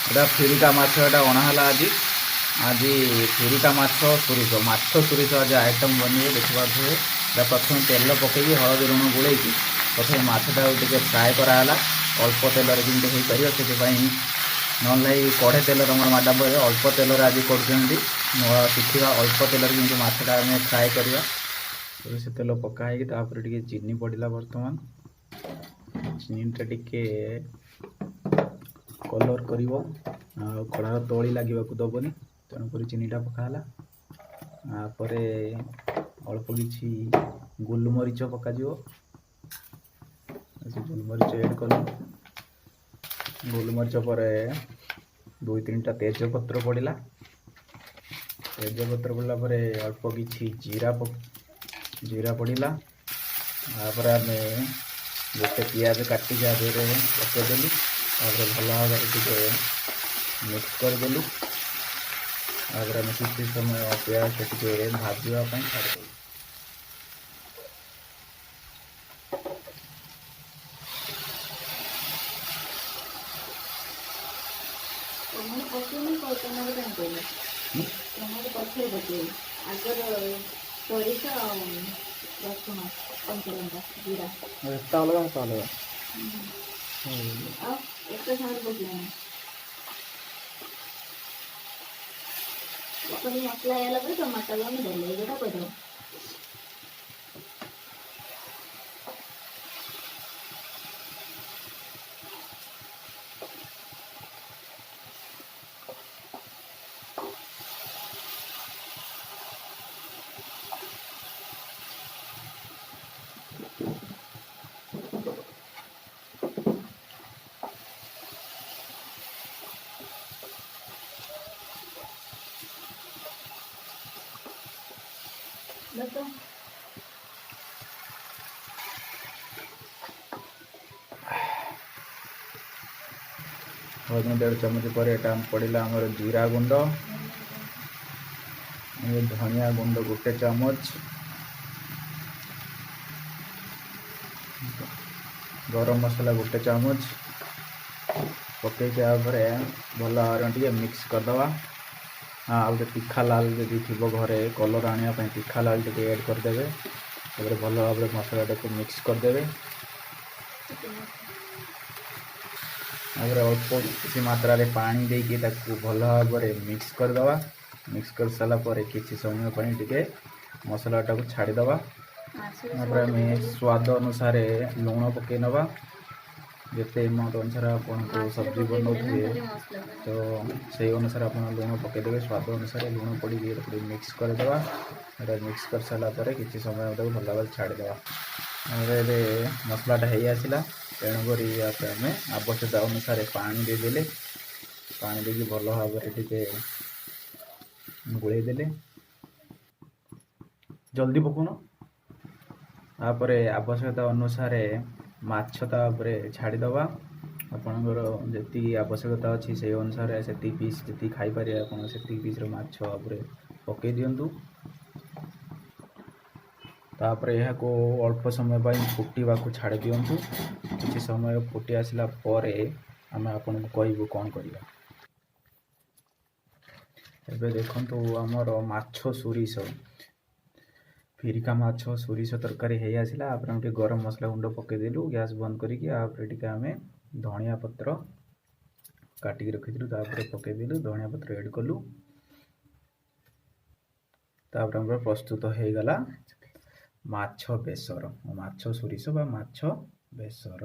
এটা ফিরিকা মাছ এটা অনাহলা আজি আজি ফিরিকা মাছ সୋରିଷ ମାଛ ସୋରିଷ ଆଜି ଆଇଟମ୍ ବନିବ ଦେଖିପାରୁଥିବେ। এটা ପ୍ରଥମେ ତେଲ ପକାଇକି ହଳଦୀ ଲୁଣ ଗୋଳେଇକି ପ୍ରଥମେ ମାଛଟାକୁ ଟିକେ ଫ୍ରାଏ କରାହେଲା ଅଳ୍ପ ତେଲରେ ଯେମିତି ହେଇପାରିବ ସେଥିପାଇଁ। ନହେଲେ ନାଇଁ କଢ଼େ ତେଲରେ ଆମର ମ୍ୟାଡ଼ାମ୍ କହିବେ ଅଳ୍ପ ତେଲରେ ଆଜି କରୁଛନ୍ତି। ଶିଖିବା ଅଳ୍ପ ତେଲରେ କିନ୍ତୁ ମାଛଟା ଆମେ ଫ୍ରାଏ କରିବା। ସୋରିଷ ତେଲ ପକା ହେଇକି ତାପରେ ଟିକେ ଚିନି ପଡ଼ିଲା। ବର୍ତ୍ତମାନ ଚିନିଟା ଟିକେ କଲର୍ କରିବ ଆଉ କଢ଼ାର ତଳି ଲାଗିବାକୁ ଦେବନି, ତେଣୁକରି ଚିନିଟା ପକା ହେଲା। ତାପରେ ଅଳ୍ପ କିଛି ଗୋଲମରିଚ ପକାଯିବ। ସେ ଗୋଲମରିଚ ଏଡ଼୍ କଲୁ। ଗୋଲମରିଚ ପରେ 2-3ଟା ତେଜପତ୍ର ପଡ଼ିଲା। ତେଜପତ୍ର ପଡ଼ିଲା ପରେ ଅଳ୍ପ କିଛି ଜିରା ପଡ଼ିଲା। ତାପରେ ଆମେ ଗୋଟେ ପିଆଜ କାଟିକି ଆ ଦେହରେ ପକାଇଦେଲୁ। ତାପରେ ଭଲ ଭାବରେ ଟିକେ ମିକ୍ସ କରିଦେଲୁ। ତାପରେ ଆମେ କିଛି ସମୟ ପିଆଜ ଟିକେ ଭାଜିବା ପାଇଁ ଛାଡ଼ିଦେଲୁ। ଟମାଟୋ ପଛରେ ପକେଇବେ, ଆଗର ସୋରିଷ ଆଉ ରସୁଣ କଞ୍ଚାଲଙ୍କା ଜିରା ଏଟା ଅଲଗା ସେଟା ଅଲଗା। ଆଉ ଏକା ସାଙ୍ଗରେ ପକେଇବେନି। ପକେଇ ମସଲା ହେଇଗଲା ପରେ ଟମାଟୋ ଆମେ ଦେଲେ ଏଇଟା କରିଦେବ। ଦେଖ हल्दी 1.5 चामच पर एटा पड़ा आमर जीरा गुंड, धनिया गुंड 1 चामच, गरम मसला 1 चामच पकई भल भाव मिक्स करदे। हाँ गोटे तीखा लाल जदि थी घरे कलर आने तीखा लाल टे ऐड करदे। भल भाव मसला टाक मिक्स करदे। अल्प किसी मात्रा रे पानी देके भल भाव मिक्स करदे। मिक्स कर सारा पर किसी समय टे मसला टाक छाड़ीदे। आम स्वाद अनुसार लुण पकई नवा। जिते अमाउंट अनुसार आपन को सब्जी बनाऊे तो से अनुसार आप लुण पकईदे। स्वाद अनुसार लुण पड़ी मिक्स करदे। मिक्स कर सारा पर किसी समय भल भाव छाड़ीदे। मसलाटा हो आसला, तेणुक आम आवश्यकता अनुसार पानी देदेले। पानी देकी भल भाव गोलैदेले। जल्दी पकाउन। तापर आवश्यकता अनुसार माछ तापर छाड़ीदवा। आपणकर जी आवश्यकता अच्छी से अनुसार से पीस जी खाई पारे आप पीस माछ पकई दिंतु। तापर यह को अल्प समय फुटा को छाड़ दिंतु। किसी समय फुटी आसला पर आम आपन को कहबू कौन करवा। एबे देखंतु आमर माछ सोरिष फिरिका माछ सोरिष तरकारी है आसला। आप गरम मसला गुंड पकईदेलु। गैस बंद करिकी आम धनिया पत्र काटिकी रखी पकईदेलु। धनिया पत्र ऐड कलु। तापर प्रस्तुत हो गला माछ बेसर, माछ सोरिष बा माछ बेसर।